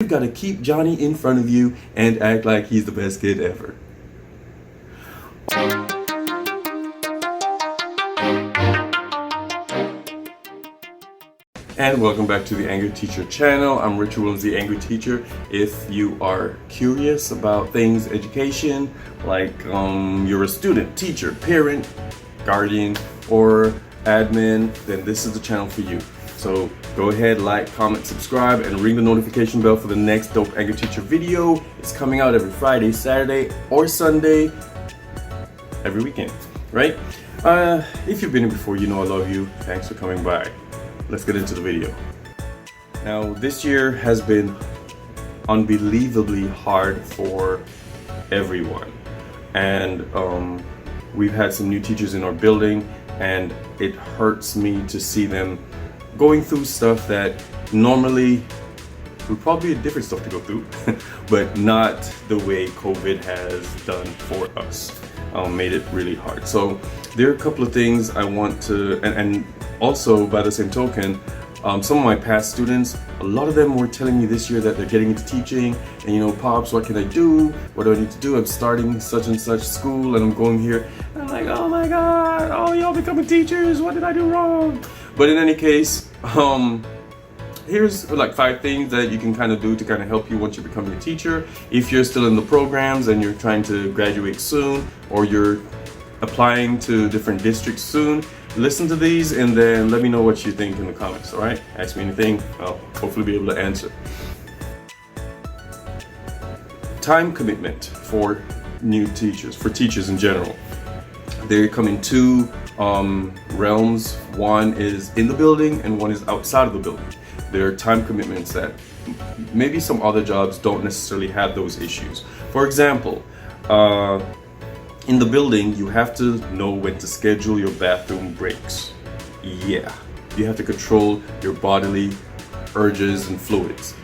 You've got to keep Johnny in front of you and act like he's the best kid ever. And welcome back to the Angry Teacher channel. I'm Richard Williams, the Angry Teacher. If you are curious about things education, like you're a student, teacher, parent, guardian, or admin, then this is the channel for you. So go ahead, like, comment, subscribe, and ring the notification bell for the next dope Angry Teacher video. It's coming out every Friday, Saturday, or Sunday, every weekend, right? If you've been here before, you know I love you. Thanks for coming by. Let's get into the video. Now, this year has been unbelievably hard for everyone. And we've had some new teachers in our building, and it hurts me to see them going through stuff that normally would probably be different stuff to go through, but not the way COVID has done for us. Made it really hard. So there are a couple of things I want to, and also by the same token, some of my past students, a lot of them were telling me this year that they're getting into teaching, and you know, Pops, what can I do? What do I need to do? I'm starting such and such school and I'm going here. And I'm like, oh my God, oh, y'all becoming teachers, what did I do wrong? But in any case, here's like 5 things that you can kind of do to kind of help you once you're becoming a teacher. If you're still in the programs and you're trying to graduate soon, or you're applying to different districts soon, listen to these and then let me know what you think in the comments, all right? Ask me anything, I'll hopefully be able to answer. Time commitment for new teachers, for teachers in general. They come in 2 realms. One is in the building and one is outside of the building. There are time commitments that maybe some other jobs don't necessarily have those issues. For example, in the building, you have to know when to schedule your bathroom breaks. Yeah, you have to control your bodily urges and fluids,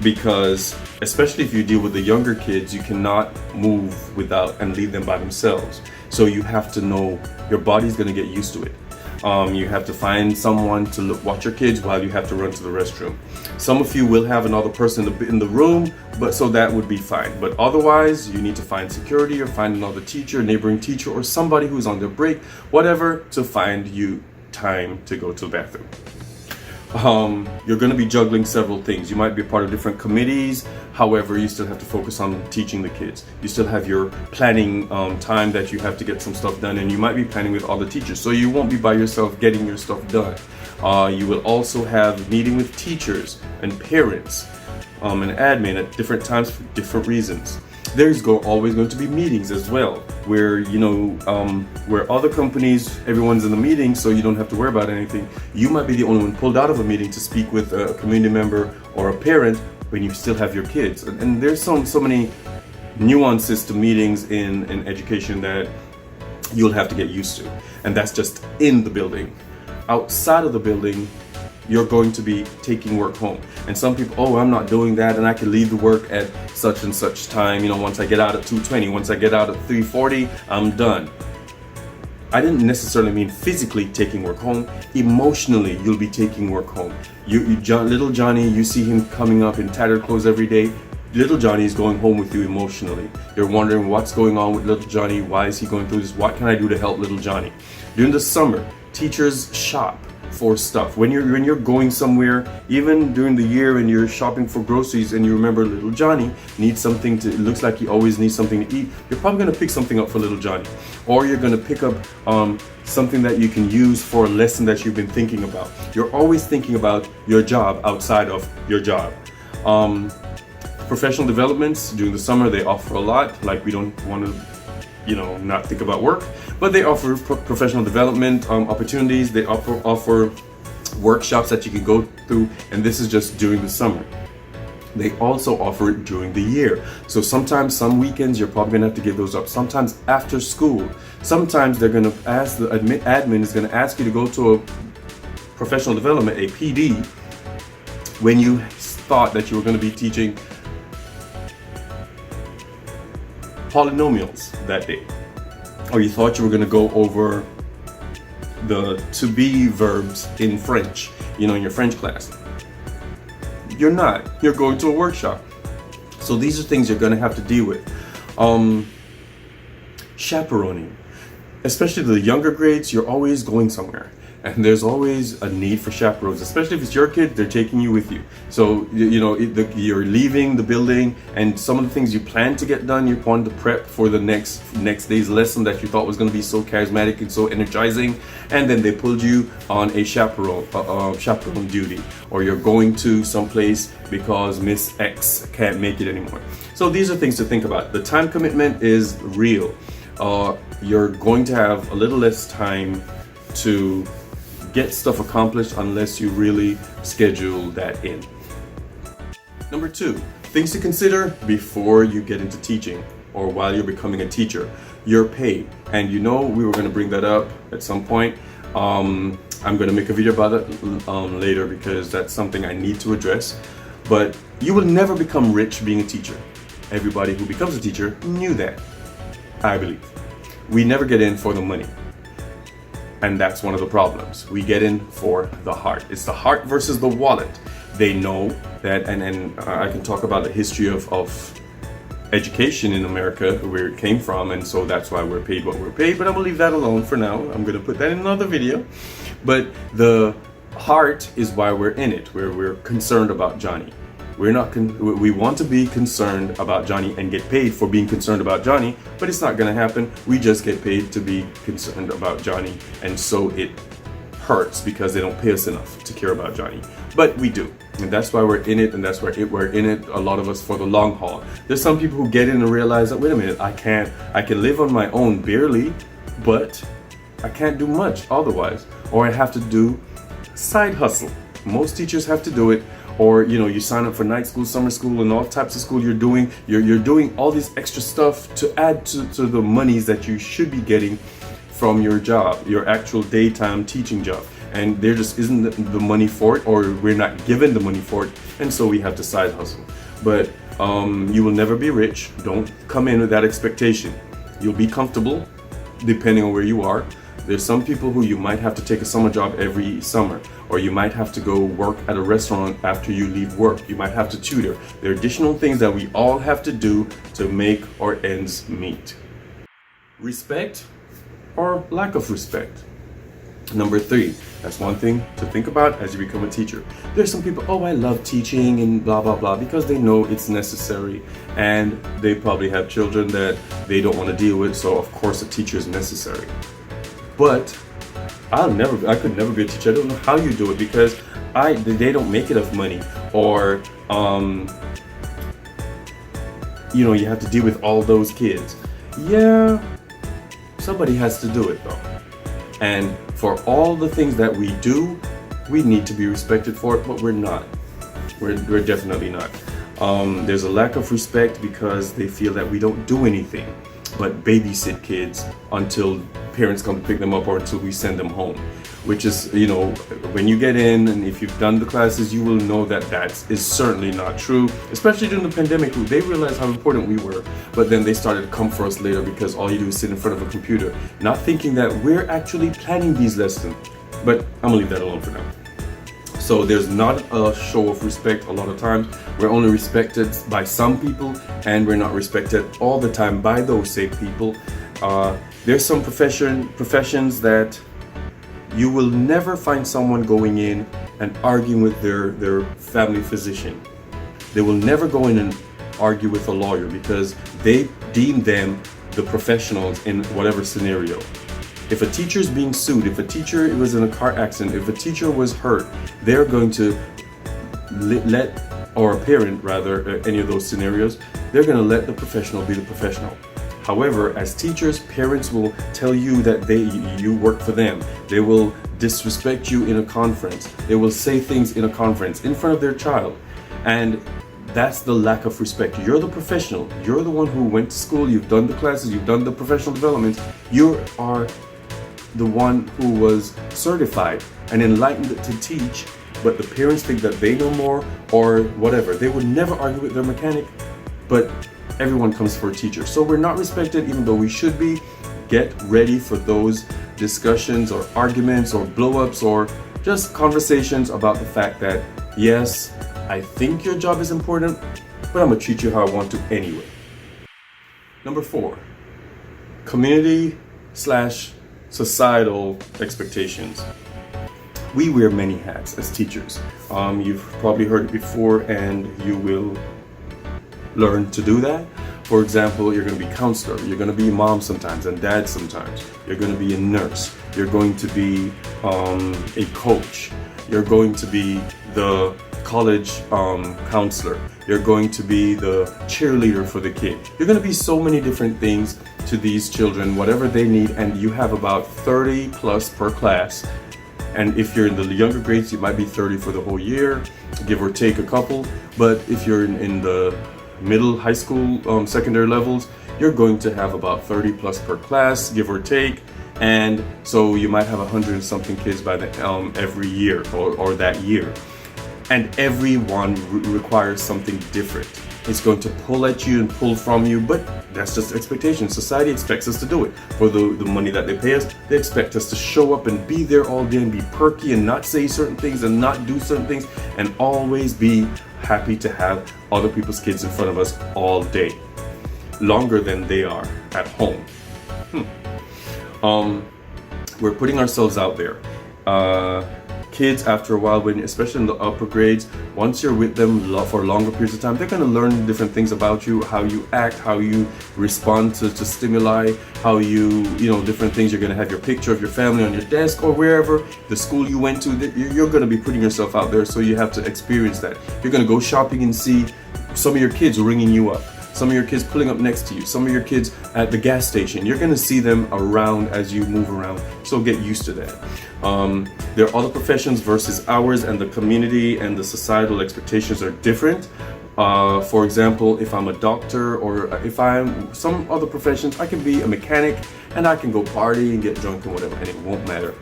because especially if you deal with the younger kids, you cannot move without and leave them by themselves. So you have to know your body's going to get used to it. You have to find someone to watch your kids while you have to run to the restroom. Some of you will have another person in the room, but so that would be fine. But otherwise, you need to find security or find another teacher, neighboring teacher, or somebody who's on their break, whatever, to find you time to go to the bathroom. You're going to be juggling several things. You might be a part of different committees. However, you still have to focus on teaching the kids. You still have your planning time that you have to get some stuff done, and you might be planning with other teachers, so you won't be by yourself getting your stuff done. You will also have meeting with teachers and parents and admin at different times for different reasons. There's always going to be meetings as well, where you know, where other companies, everyone's in the meeting, so you don't have to worry about anything. You might be the only one pulled out of a meeting to speak with a community member or a parent when you still have your kids. And there's so many nuances to meetings in education that you'll have to get used to. And that's just in the building. Outside of the building, you're going to be taking work home. And some people, oh, I'm not doing that, and I can leave the work at such and such time. You know, once I get out at 2:20, once I get out at 3:40, I'm done. I didn't necessarily mean physically taking work home. Emotionally, you'll be taking work home. Little Johnny, you see him coming up in tattered clothes every day. Little Johnny is going home with you emotionally. You're wondering what's going on with little Johnny. Why is he going through this? What can I do to help little Johnny? During the summer, teachers shop for stuff. When you're going somewhere, even during the year when you're shopping for groceries and you remember little Johnny needs something to, it looks like he always needs something to eat, you're probably going to pick something up for little Johnny. Or you're going to pick up something that you can use for a lesson that you've been thinking about. You're always thinking about your job outside of your job. Professional developments during the summer, they offer a lot. Like, we don't want to, you know, not think about work, but they offer professional development opportunities. They offer workshops that you can go through, and this is just during the summer. They also offer it during the year. So sometimes, some weekends, you're probably gonna have to give those up. Sometimes after school. Sometimes they're gonna ask, the admin is gonna ask you to go to a professional development, a PD, when you thought that you were gonna be teaching polynomials that day, or you thought you were going to go over the to be verbs in French, you know, in your French class. You're not. You're going to a workshop. So these are things you're going to have to deal with. Chaperoning. Especially the younger grades, you're always going somewhere. And there's always a need for chaperones, especially if it's your kid, they're taking you with you. So, you're leaving the building, and some of the things you plan to get done, you want to prep for the next day's lesson that you thought was going to be so charismatic and so energizing, and then they pulled you on a chaperone duty, or you're going to someplace because Miss X can't make it anymore. So these are things to think about. The time commitment is real. You're going to have a little less time to get stuff accomplished unless you really schedule that in. Number 2, things to consider before you get into teaching or while you're becoming a teacher. Your pay. And we were going to bring that up at some point. I'm going to make a video about it later because that's something I need to address. But you will never become rich being a teacher. Everybody who becomes a teacher knew that, I believe. We never get in for the money. And that's one of the problems. We get in for the heart. It's the heart versus the wallet. They know that, and I can talk about the history of education in America, where it came from, and so that's why we're paid what we're paid, but I'm gonna leave that alone for now. I'm gonna put that in another video. But the heart is why we're in it, where we're concerned about Johnny. We want to be concerned about Johnny and get paid for being concerned about Johnny, but it's not going to happen. We just get paid to be concerned about Johnny, and so it hurts because they don't pay us enough to care about Johnny. But we do, and that's why we're in it, and that's why we're in it, a lot of us, for the long haul. There's some people who get in and realize that, wait a minute, I can live on my own barely, but I can't do much otherwise, or I have to do side hustle. Most teachers have to do it. Or you sign up for night school, summer school, and all types of school. You're doing all this extra stuff to add to the monies that you should be getting from your job, your actual daytime teaching job. And there just isn't the money for it, or we're not given the money for it, and so we have to side hustle. But you will never be rich. Don't come in with that expectation. You'll be comfortable depending on where you are. There's some people who you might have to take a summer job every summer, or you might have to go work at a restaurant after you leave work. You might have to tutor. There are additional things that we all have to do to make our ends meet. Respect or lack of respect. Number 3, that's one thing to think about as you become a teacher. There's some people, I love teaching and blah, blah, blah, because they know it's necessary, and they probably have children that they don't want to deal with, so of course a teacher is necessary. But I could never be a teacher. I don't know how you do it, because they don't make enough money, or you have to deal with all those kids. Yeah, somebody has to do it though. And for all the things that we do, we need to be respected for it, but we're not. We're definitely not. There's a lack of respect because they feel that we don't do anything but babysit kids until parents come to pick them up, or until we send them home, which is, when you get in and if you've done the classes, you will know that is certainly not true. Especially during the pandemic, they realized how important we were, but then they started to come for us later because all you do is sit in front of a computer, not thinking that we're actually planning these lessons. But I'm gonna leave that alone for now. So there's not a show of respect a lot of times. We're only respected by some people, and we're not respected all the time by those same people. There's some professions that you will never find someone going in and arguing with their family physician. They will never go in and argue with a lawyer because they deem them the professionals in whatever scenario. If a teacher is being sued, if a teacher was in a car accident, if a teacher was hurt, they're going to or a parent rather, any of those scenarios, they're going to let the professional be the professional. However, as teachers, parents will tell you that you work for them. They will disrespect you in a conference. They will say things in a conference in front of their child. And that's the lack of respect. You're the professional. You're the one who went to school. You've done the classes. You've done the professional development. You are the one who was certified and enlightened to teach, but the parents think that they know more or whatever. They would never argue with their mechanic, but everyone comes for a teacher. So we're not respected even though we should be. Get ready for those discussions or arguments or blow-ups or just conversations about the fact that yes, I think your job is important, but I'm gonna treat you how I want to anyway. Number 4, community/societal expectations. We wear many hats as teachers. You've probably heard it before, and you will learn to do that. For example, you're going to be counselor, you're going to be mom sometimes and dad sometimes, you're going to be a nurse, you're going to be a coach, you're going to be the college counselor, you're going to be the cheerleader for the kid. You're going to be so many different things to these children, whatever they need, and you have about 30 plus per class. And if you're in the younger grades, you might be 30 for the whole year, give or take a couple. But if you're in the middle, high school, secondary levels, you're going to have about 30 plus per class, give or take. And so you might have 100 and something kids by the every year or that year. And everyone requires something different. It's going to pull at you and pull from you, but that's just expectation. Society expects us to do it. For the money that they pay us, they expect us to show up and be there all day and be perky and not say certain things and not do certain things and always be happy to have other people's kids in front of us all day, longer than they are at home. We're putting ourselves out there. Kids, after a while, especially in the upper grades, once you're with them for longer periods of time, they're going to learn different things about you, how you act, how you respond to stimuli, how different things. You're going to have your picture of your family on your desk or wherever, the school you went to. You're going to be putting yourself out there, so you have to experience that. You're going to go shopping and see some of your kids ringing you up, some of your kids pulling up next to you, some of your kids at the gas station. You're going to see them around as you move around, so get used to that. There are other professions versus ours, and the community and the societal expectations are different. For example, if I'm a doctor or if I'm some other professions, I can be a mechanic and I can go party and get drunk and whatever, and it won't matter.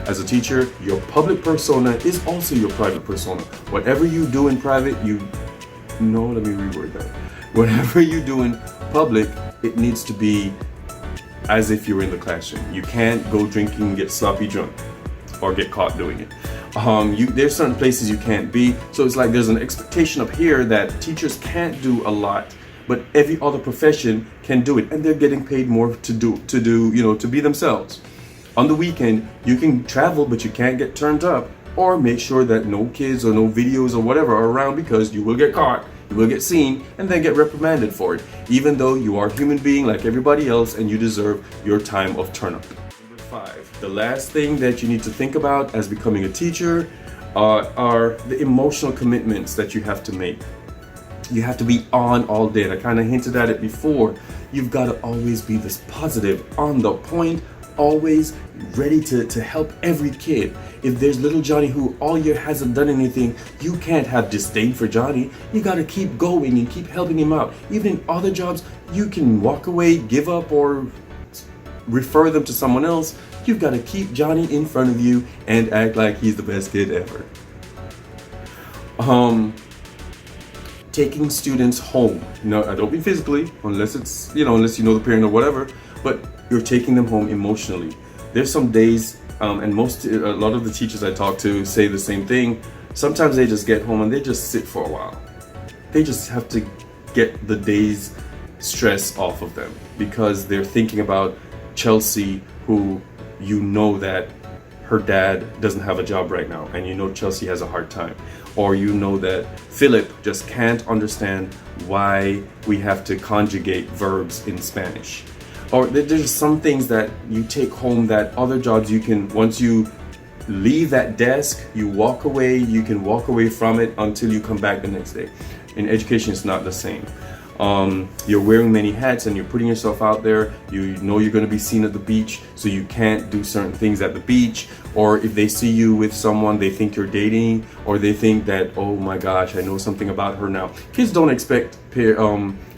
As a teacher, your public persona is also your private persona. Whatever you do in private, let me reword that. Whatever you do in public, it needs to be as if you were in the classroom. You can't go drinking and get sloppy drunk or get caught doing it. There's certain places you can't be. So it's like there's an expectation up here that teachers can't do a lot, but every other profession can do it, and they're getting paid more to be themselves. On the weekend, you can travel, but you can't get turned up, or make sure that no kids or no videos or whatever are around, because you will get caught. You will get seen and then get reprimanded for it, even though you are a human being like everybody else and you deserve your time of turn up. Number 5, the last thing that you need to think about as becoming a teacher are the emotional commitments that you have to make. You have to be on all day, and I kind of hinted at it before. You've got to always be this positive, on the point, always ready to help every kid. If there's little Johnny who all year hasn't done anything, you can't have disdain for Johnny. You got to keep going and keep helping him out. Even in other jobs, you can walk away, give up, or refer them to someone else. You've got to keep Johnny in front of you and act like he's the best kid ever. Taking students home. No, I don't mean physically, unless it's, unless you know the parent or whatever, but you're taking them home emotionally. There's some days, and a lot of the teachers I talk to say the same thing. Sometimes they just get home and they just sit for a while. They just have to get the day's stress off of them, because they're thinking about Chelsea, who that her dad doesn't have a job right now, and Chelsea has a hard time. Or that Philip just can't understand why we have to conjugate verbs in Spanish. Or there's some things that you take home that other jobs you can, once you leave that desk, you walk away, you can walk away from it until you come back the next day. In education, it's not the same. You're wearing many hats and you're putting yourself out there. You're going to be seen at the beach, so you can't do certain things at the beach. Or if they see you with someone, they think you're dating, or they think that, oh my gosh, I know something about her now. Kids don't expect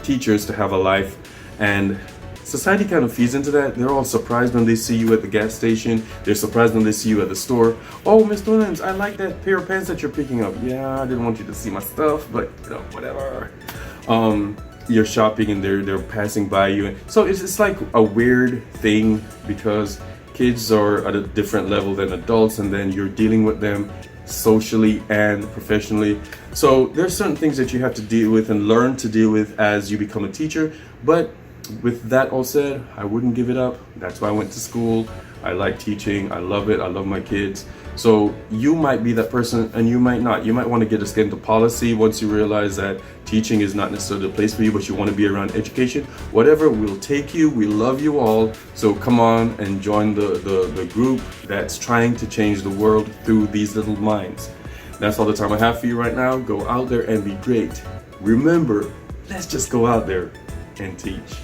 teachers to have a life, and society kind of feeds into that. They're all surprised when they see you at the gas station. They're surprised when they see you at the store. Oh, Miss Williams, I like that pair of pants that you're picking up. Yeah, I didn't want you to see my stuff, but whatever. You're shopping and they're passing by you. So it's like a weird thing, because kids are at a different level than adults, and then you're dealing with them socially and professionally. So there's certain things that you have to deal with and learn to deal with as you become a teacher. But with that all said, I wouldn't give it up. That's why I went to school. I like teaching. I love it. I love my kids. So you might be that person and you might not. You might want to get a skin into policy once you realize that teaching is not necessarily the place for you, but you want to be around education. Whatever, we'll take you. We love you all. So come on and join the group that's trying to change the world through these little minds. That's all the time I have for you right now. Go out there and be great. Remember, let's just go out there and teach.